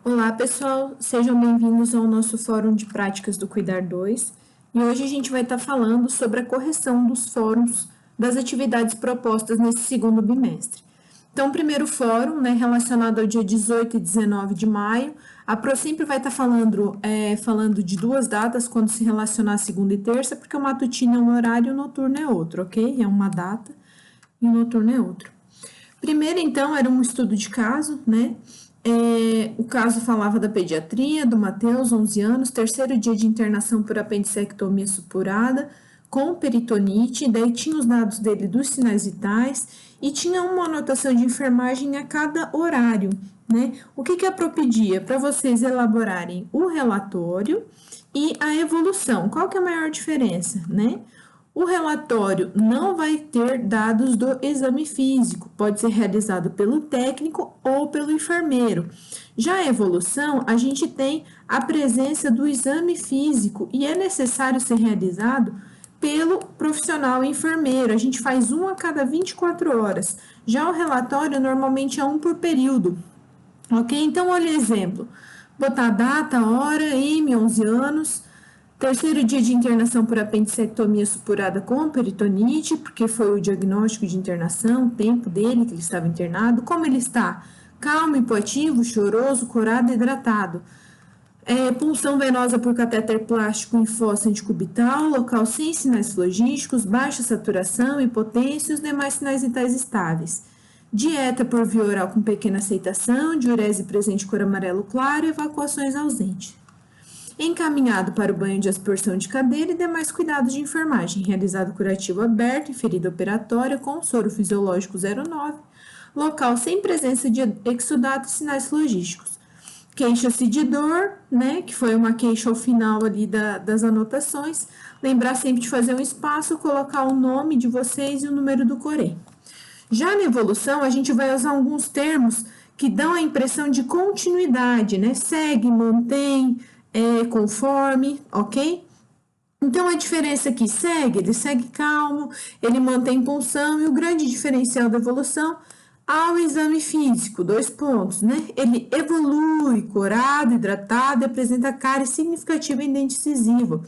Olá, pessoal, sejam bem-vindos ao nosso Fórum de Práticas do Cuidar 2. E hoje a gente vai estar falando sobre a correção dos fóruns das atividades propostas nesse segundo bimestre. Então, o primeiro fórum, relacionado ao dia 18 e 19 de maio, a ProSimpli vai estar falando de duas datas quando se relacionar a segunda e terça, porque o matutino é um horário e o noturno é outro, ok? É uma data e o noturno é outro. Primeiro, então, era um estudo de caso, o caso falava da pediatria, do Matheus, 11 anos, terceiro dia de internação por apendicectomia supurada, com peritonite, daí tinha os dados dele dos sinais vitais e tinha uma anotação de enfermagem a cada horário, O que a Pro pedia? Para vocês elaborarem o relatório e a evolução. Qual que é a maior diferença, O relatório não vai ter dados do exame físico, pode ser realizado pelo técnico ou pelo enfermeiro. Já a evolução, a gente tem a presença do exame físico e é necessário ser realizado pelo profissional enfermeiro. A gente faz um a cada 24 horas. Já o relatório normalmente é um por período, ok? Então, olha o exemplo. Botar data, hora, M, 11 anos. Terceiro dia de internação por apendicectomia supurada com peritonite, porque foi o diagnóstico de internação, o tempo dele que ele estava internado. Como ele está? Calmo, hipoativo, choroso, corado, hidratado. Punção venosa por catéter plástico em fossa anticubital, local sem sinais flogísticos, baixa saturação, hipotência e os demais sinais vitais estáveis. Dieta por via oral com pequena aceitação, diurese presente cor amarelo claro e evacuações ausentes. Encaminhado para o banho de aspersão de cadeira e demais cuidados de enfermagem, realizado curativo aberto em ferida operatória com soro fisiológico 09, local sem presença de exudato e sinais logísticos. Queixa-se de dor, que foi uma queixa ao final ali das anotações. Lembrar sempre de fazer um espaço, colocar o nome de vocês e o número do Corém. Já na evolução, a gente vai usar alguns termos que dão a impressão de continuidade, Segue, mantém, conforme, ok? Então, a diferença aqui ele segue calmo, ele mantém punção, e o grande diferencial da evolução ao exame físico, 2 pontos, Ele evolui, corado, hidratado, e apresenta cárie significativa em dente incisivo,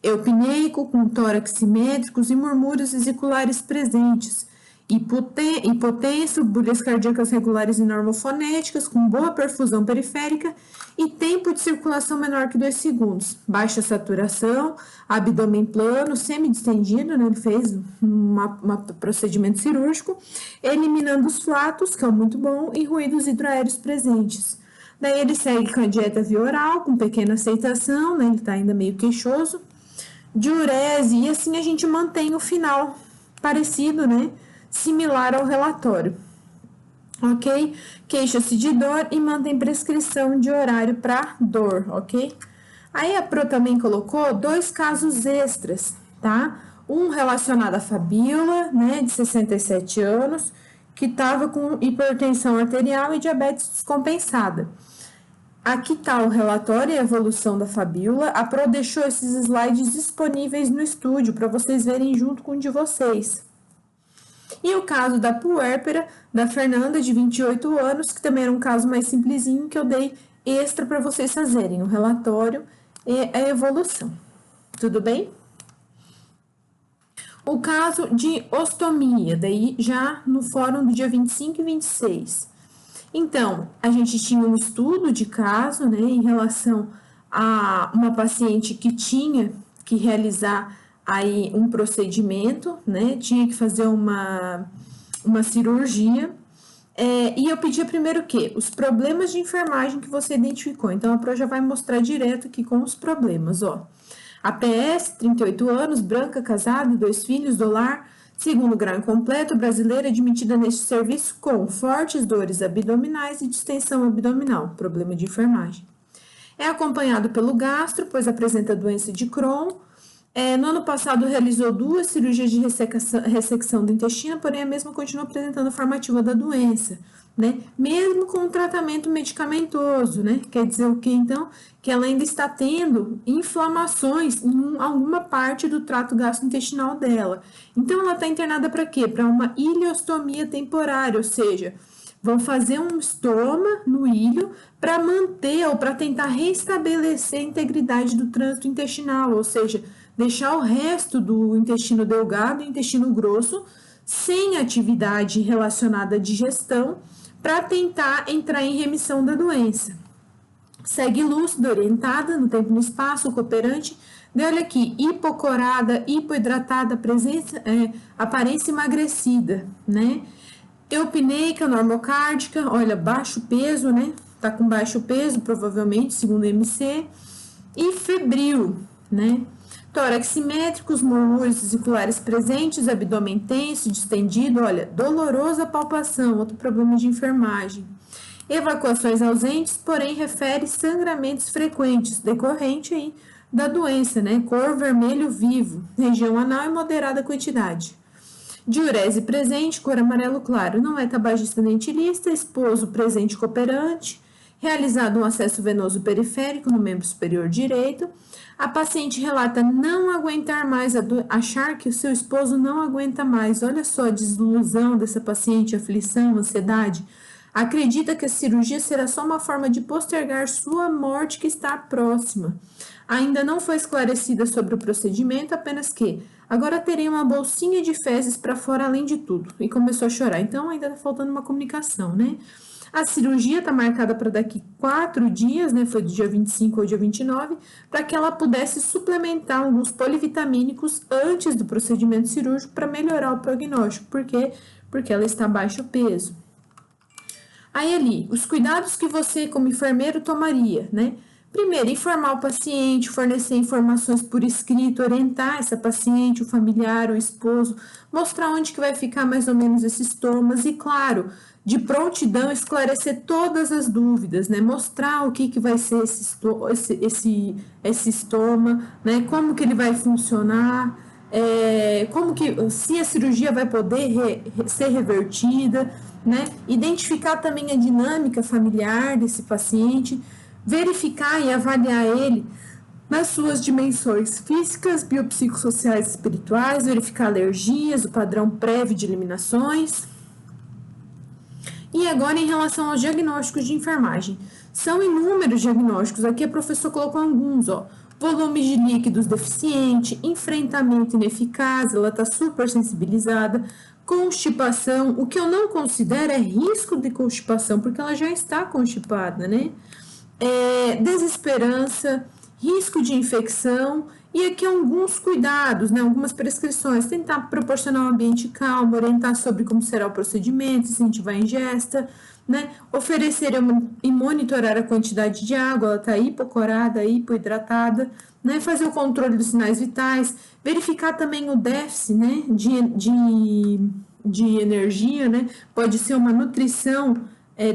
eupneico, com tórax simétricos e murmúrios vesiculares presentes, hipotenso, bolhas cardíacas regulares e normofonéticas, com boa perfusão periférica e tempo de circulação menor que 2 segundos. Baixa saturação, abdômen plano, semi-distendido, Ele fez um procedimento cirúrgico, eliminando os flatos, que é muito bom, e ruídos hidroaéreos presentes. Daí ele segue com a dieta via oral, com pequena aceitação, Ele está ainda meio queixoso, diurese, e assim a gente mantém o final parecido, similar ao relatório, ok? Queixa-se de dor e mantém prescrição de horário para dor, ok? Aí a Pro também colocou 2 casos extras, tá? Um relacionado à Fabíola, de 67 anos, que estava com hipertensão arterial e diabetes descompensada. Aqui está o relatório e a evolução da Fabíola. A Pro deixou esses slides disponíveis no estúdio para vocês verem junto com o de vocês. E o caso da puérpera, da Fernanda, de 28 anos, que também era um caso mais simplesinho, que eu dei extra para vocês fazerem, o relatório e a evolução. Tudo bem? O caso de ostomia, daí já no fórum do dia 25 e 26. Então, a gente tinha um estudo de caso, em relação a uma paciente que tinha que realizar aí um procedimento, tinha que fazer uma cirurgia, e eu pedia primeiro o quê? Os problemas de enfermagem que você identificou. Então, a Pro já vai mostrar direto aqui com os problemas, ó. A PS, 38 anos, branca, casada, 2 filhos, do lar, segundo grau incompleto, brasileira, admitida neste serviço com fortes dores abdominais e distensão abdominal, problema de enfermagem. É acompanhado pelo gastro, pois apresenta doença de Crohn. No ano passado, realizou 2 cirurgias de ressecção do intestino, porém a mesma continua apresentando a formativa da doença, Mesmo com o tratamento medicamentoso, Quer dizer o quê, então? Que ela ainda está tendo inflamações em alguma parte do trato gastrointestinal dela. Então, ela está internada para quê? Para uma ileostomia temporária, ou seja, vão fazer um estoma no ilho para manter ou para tentar restabelecer a integridade do trânsito intestinal, ou seja, deixar o resto do intestino delgado e intestino grosso sem atividade relacionada à digestão para tentar entrar em remissão da doença. Segue lúcida, orientada no tempo e no espaço, cooperante. Olha aqui, hipocorada, hipoidratada, aparência emagrecida, né? Eupneica, normocárdica, olha, baixo peso, né? Tá com baixo peso, provavelmente, segundo o MC. E febril, né? Tórax simétrico, os murmúrios vesiculares presentes, abdômen tenso, distendido, olha, dolorosa palpação, outro problema de enfermagem. Evacuações ausentes, porém refere sangramentos frequentes, decorrente aí da doença, né? Cor vermelho vivo, região anal em moderada quantidade. Diurese presente, cor amarelo claro, não é tabagista dentilista, esposo presente cooperante, realizado um acesso venoso periférico no membro superior direito. A paciente relata não aguentar mais, achar que o seu esposo não aguenta mais. Olha só a desilusão dessa paciente, aflição, ansiedade. Acredita que a cirurgia será só uma forma de postergar sua morte que está próxima. Ainda não foi esclarecida sobre o procedimento, apenas que agora terei uma bolsinha de fezes para fora além de tudo. E começou a chorar. Então ainda está faltando uma comunicação, né? A cirurgia está marcada para daqui 4 dias, né? Foi do dia 25 ao dia 29, para que ela pudesse suplementar alguns polivitamínicos antes do procedimento cirúrgico para melhorar o prognóstico. Por quê? Porque ela está baixo peso. Aí ali, os cuidados que você como enfermeiro tomaria, né? Primeiro, informar o paciente, fornecer informações por escrito, orientar essa paciente, o familiar, o esposo, mostrar onde que vai ficar mais ou menos esses estomas e, claro, de prontidão, esclarecer todas as dúvidas, né? Mostrar o que vai ser esse estoma, né? Como que ele vai funcionar, como que, se a cirurgia vai poder ser revertida, né? Identificar também a dinâmica familiar desse paciente, verificar e avaliar ele nas suas dimensões físicas, biopsicossociais e espirituais, verificar alergias, o padrão prévio de eliminações. E agora em relação aos diagnósticos de enfermagem. São inúmeros diagnósticos, aqui a professora colocou alguns, ó. Volume de líquidos deficiente, enfrentamento ineficaz, ela está super sensibilizada, constipação, o que eu não considero é risco de constipação, porque ela já está constipada, né? Desesperança, risco de infecção e aqui alguns cuidados, né, algumas prescrições, tentar proporcionar um ambiente calmo, orientar sobre como será o procedimento, incentivar a ingesta, né, oferecer e monitorar a quantidade de água, ela está hipocorada, hipoidratada, né, fazer o controle dos sinais vitais, verificar também o déficit, né, de energia, né, pode ser uma nutrição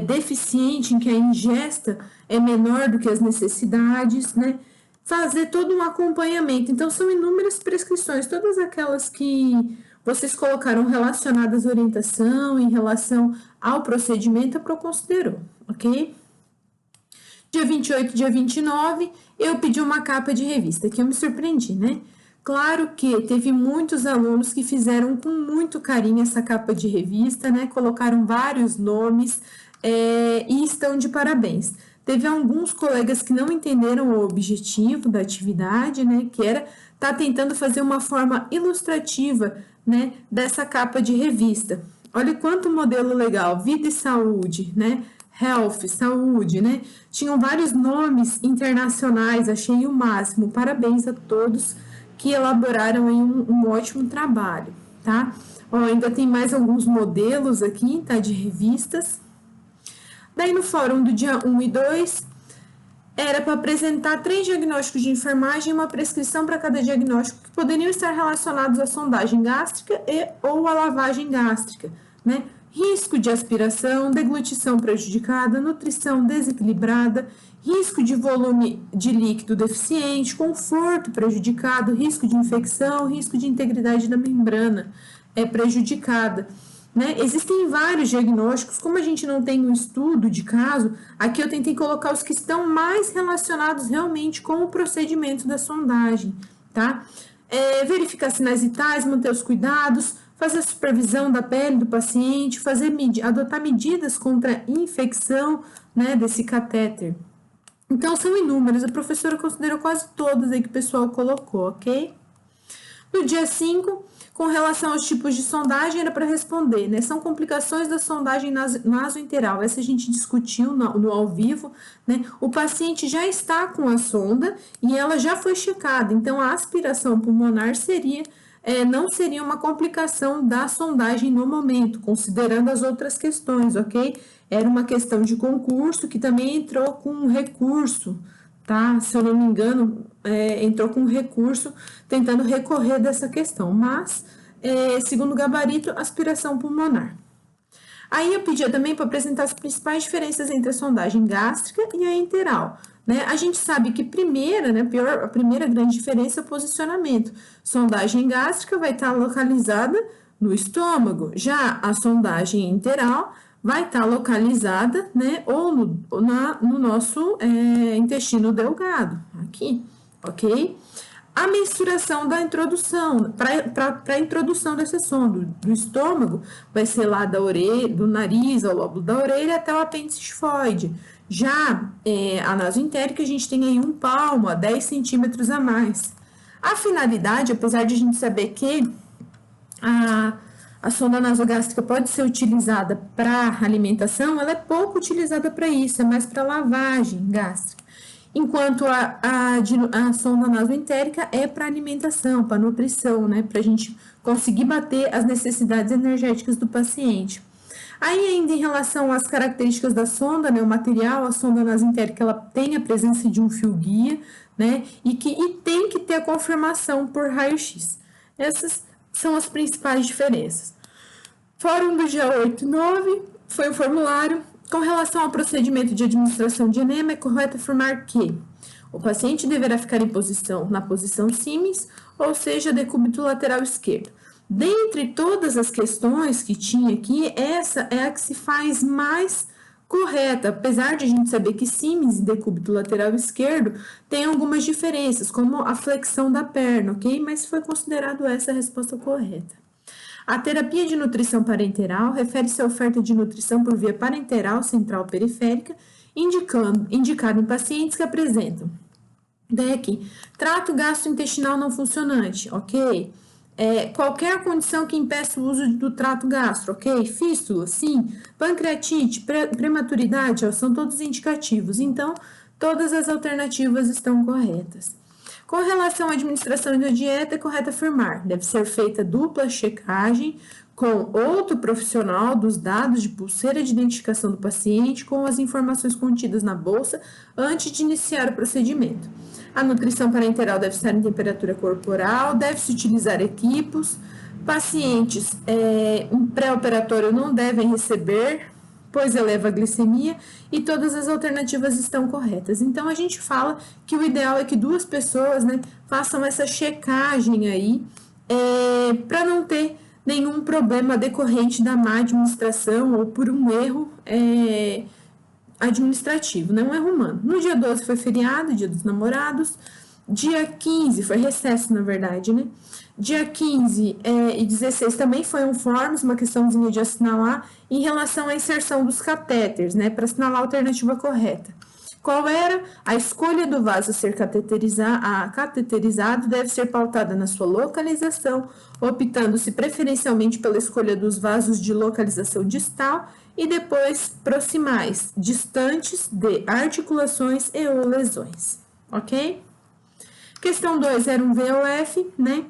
deficiente em que a ingesta é menor do que as necessidades, né? Fazer todo um acompanhamento. Então, são inúmeras prescrições, todas aquelas que vocês colocaram relacionadas à orientação, em relação ao procedimento, a Pro considerou, ok? Dia 28, dia 29, eu pedi uma capa de revista, que eu me surpreendi, né? Claro que teve muitos alunos que fizeram com muito carinho essa capa de revista, né? Colocaram vários nomes e estão de parabéns. Teve alguns colegas que não entenderam o objetivo da atividade, né? Que era estar tentando fazer uma forma ilustrativa, né? Dessa capa de revista. Olha quanto modelo legal, vida e saúde, né? Health, saúde, né? Tinham vários nomes internacionais, achei o máximo. Parabéns a todos que elaboraram aí um ótimo trabalho, tá? Ó, ainda tem mais alguns modelos aqui, tá? De revistas. Daí no fórum do dia 1 e 2, era para apresentar 3 diagnósticos de enfermagem e uma prescrição para cada diagnóstico que poderiam estar relacionados à sondagem gástrica ou à lavagem gástrica, né? Risco de aspiração, deglutição prejudicada, nutrição desequilibrada, risco de volume de líquido deficiente, conforto prejudicado, risco de infecção, risco de integridade da membrana prejudicada. Né? Existem vários diagnósticos, como a gente não tem um estudo de caso, aqui eu tentei colocar os que estão mais relacionados realmente com o procedimento da sondagem, tá? Verificar sinais vitais, manter os cuidados, fazer supervisão da pele do paciente, adotar medidas contra a infecção, né, desse catéter. Então, são inúmeras, a professora considerou quase todas aí que o pessoal colocou, ok? No dia 5, com relação aos tipos de sondagem, era para responder, né? São complicações da sondagem nasointeral. Essa a gente discutiu no ao vivo, né? O paciente já está com a sonda e ela já foi checada, então a aspiração pulmonar não seria uma complicação da sondagem no momento, considerando as outras questões, ok? Era uma questão de concurso que também entrou com um recurso, tá? Se eu não me engano, entrou com um recurso tentando recorrer dessa questão, mas, segundo o gabarito, aspiração pulmonar. Aí eu pedia também para apresentar as principais diferenças entre a sondagem gástrica e a enteral. Né? A gente sabe que a primeira grande diferença é o posicionamento. Sondagem gástrica vai estar localizada no estômago, já a sondagem enteral vai estar localizada, né, ou no nosso intestino delgado, aqui, ok? A mensuração da introdução, para a introdução dessa sonda do estômago, vai ser lá da orelha, do nariz ao lóbulo da orelha até o apêndice tifoide. Já a nasoentérica, a gente tem aí um palmo, a 10 centímetros a mais. A finalidade, apesar de a gente saber que a sonda nasogástrica pode ser utilizada para alimentação, ela é pouco utilizada para isso, é mais para lavagem gástrica. Enquanto a sonda nasoentérica é para alimentação, para nutrição, né? Para a gente conseguir bater as necessidades energéticas do paciente. Aí, ainda em relação às características da sonda, né? O material, a sonda nasoentérica, ela tem a presença de um fio guia, né? E tem que ter a confirmação por raio-x. Essas são as principais diferenças. Fórum do dia 8 e 9 foi o formulário. Com relação ao procedimento de administração de enema, é correto afirmar que o paciente deverá ficar na posição Siemens, ou seja, decúbito lateral esquerdo. Dentre todas as questões que tinha aqui, essa é a que se faz mais correta, apesar de a gente saber que Siemens e decúbito lateral esquerdo tem algumas diferenças, como a flexão da perna, ok? Mas foi considerado essa a resposta correta. A terapia de nutrição parenteral refere-se à oferta de nutrição por via parenteral central periférica, indicada em pacientes que apresentam DEC, trato gastrointestinal não funcionante, ok? Qualquer condição que impeça o uso do trato gastro, ok? Fístula, sim. Pancreatite, prematuridade, são todos indicativos. Então, todas as alternativas estão corretas. Com relação à administração da dieta, é correto afirmar, deve ser feita dupla checagem com outro profissional dos dados de pulseira de identificação do paciente com as informações contidas na bolsa antes de iniciar o procedimento. A nutrição parenteral deve estar em temperatura corporal, deve-se utilizar equipos, pacientes em pré-operatório não devem receber, pois eleva a glicemia, e todas as alternativas estão corretas. Então, a gente fala que o ideal é que duas pessoas, né, façam essa checagem aí, para não ter nenhum problema decorrente da má administração ou por um erro administrativo, não um erro humano. No dia 12 foi feriado, dia dos namorados. Dia 15 foi recesso, na verdade, né? Dia 15 e 16 também foi um forms, uma questãozinha de assinalar em relação à inserção dos catéteres, né? Para assinalar a alternativa correta. Qual era? A escolha do vaso a ser cateterizado deve ser pautada na sua localização, optando-se preferencialmente pela escolha dos vasos de localização distal e depois proximais, distantes de articulações e ou lesões, ok? Questão 2 era um VOF, né?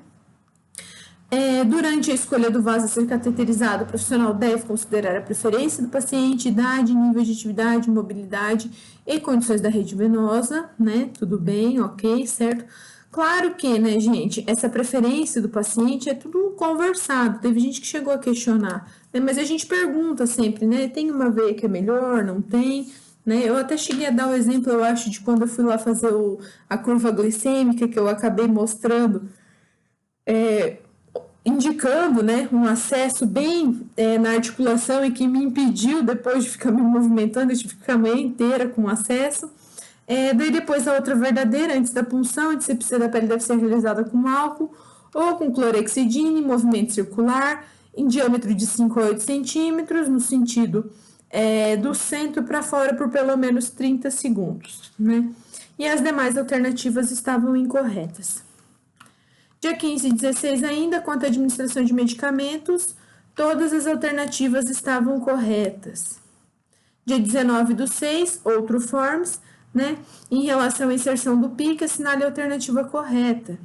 Durante a escolha do vaso a ser cateterizado, o profissional deve considerar a preferência do paciente, idade, nível de atividade, mobilidade e condições da rede venosa, né? Tudo bem, ok, certo? Claro que, né, gente, essa preferência do paciente é tudo conversado. Teve gente que chegou a questionar, né? Mas a gente pergunta sempre, né? Tem uma veia que é melhor, não tem? Né? Eu até cheguei a dar o exemplo, eu acho, de quando eu fui lá fazer a curva glicêmica, que eu acabei mostrando, indicando, né, um acesso bem na articulação e que me impediu depois de ficar me movimentando, eu tive que ficar a manhã inteira com acesso. Daí depois a outra verdadeira, antes da punção, a discepsia da pele deve ser realizada com álcool ou com clorexidina em movimento circular em diâmetro de 5 a 8 centímetros, no sentido do centro para fora por pelo menos 30 segundos, né? E as demais alternativas estavam incorretas. Dia 15 e 16 ainda, quanto à administração de medicamentos, todas as alternativas estavam corretas. Dia 19 do 6, outro forms, né? Em relação à inserção do PIC, assinale a alternativa correta.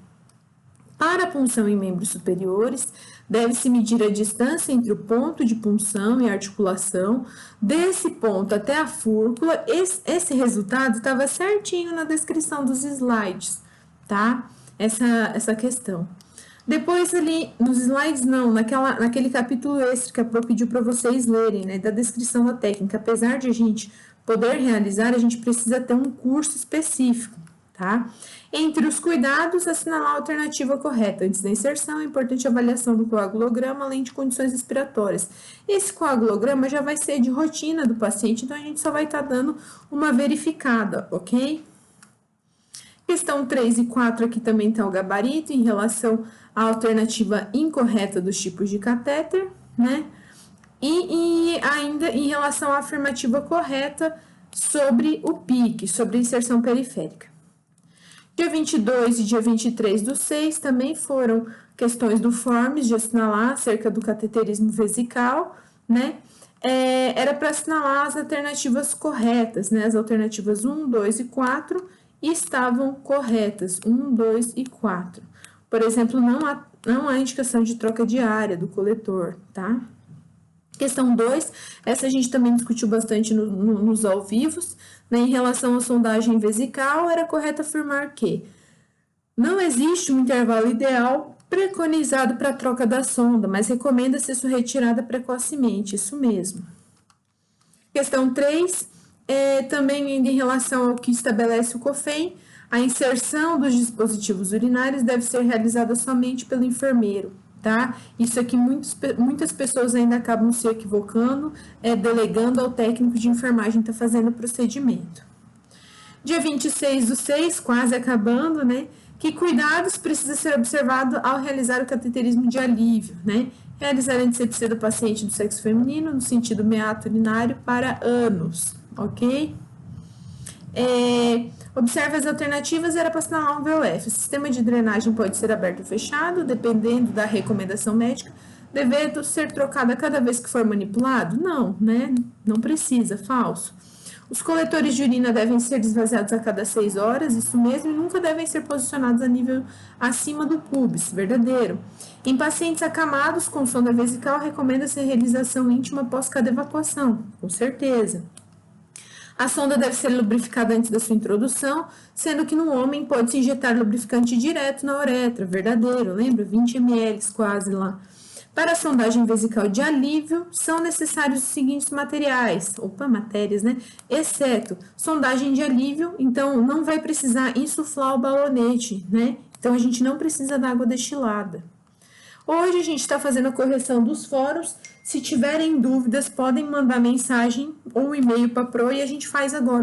Para a punção em membros superiores, deve-se medir a distância entre o ponto de punção e articulação, desse ponto até a fúrcula. Esse resultado estava certinho na descrição dos slides, tá? Essa questão. Depois ali, nos slides não, naquele capítulo extra que a Pro pediu para vocês lerem, né, da descrição da técnica. Apesar de a gente poder realizar, a gente precisa ter um curso específico, tá? Entre os cuidados, assinalar a alternativa correta. Antes da inserção, é importante a avaliação do coagulograma, além de condições respiratórias. Esse coagulograma já vai ser de rotina do paciente, então a gente só vai estar dando uma verificada, ok? Questão 3 e 4 aqui também está o gabarito em relação à alternativa incorreta dos tipos de catéter, né? E ainda em relação à afirmativa correta sobre o PIC, sobre a inserção periférica. Dia 22 e dia 23 do 6 também foram questões do forms de assinalar acerca do cateterismo vesical, né? Era para assinalar as alternativas corretas, né? As alternativas 1, 2 e 4 estavam corretas, 1, 2 e 4. Por exemplo, não há indicação de troca de área do coletor, tá? Questão 2, essa a gente também discutiu bastante nos ao vivos, né? Em relação à sondagem vesical, era correto afirmar que não existe um intervalo ideal preconizado para a troca da sonda, mas recomenda-se sua retirada precocemente, isso mesmo. Questão 3, também em relação ao que estabelece o COFEM, a inserção dos dispositivos urinários deve ser realizada somente pelo enfermeiro, tá? Isso aqui muitas pessoas ainda acabam se equivocando, delegando ao técnico de enfermagem que está fazendo o procedimento. Dia 26 do 6, quase acabando, né? Que cuidados precisa ser observado ao realizar o cateterismo de alívio, né? Realizar a antisepsia do paciente do sexo feminino no sentido meato urinário para ânus, ok? Observe as alternativas, era para assinalar um VOF. O sistema de drenagem pode ser aberto ou fechado, dependendo da recomendação médica. Devendo ser trocado a cada vez que for manipulado? Não, né? Não precisa, falso. Os coletores de urina devem ser esvaziados a cada 6 horas, isso mesmo, e nunca devem ser posicionados a nível acima do pubis, verdadeiro. Em pacientes acamados com sonda vesical, recomenda-se a realização íntima após cada evacuação, com certeza. A sonda deve ser lubrificada antes da sua introdução, sendo que no homem pode-se injetar lubrificante direto na uretra, verdadeiro, lembra? 20 ml quase lá. Para a sondagem vesical de alívio, são necessários os seguintes matérias, né? Exceto sondagem de alívio, então não vai precisar insuflar o balonete, né? Então a gente não precisa da água destilada. Hoje a gente está fazendo a correção dos fóruns. Se tiverem dúvidas, podem mandar mensagem ou e-mail para a Pro e a gente faz agora.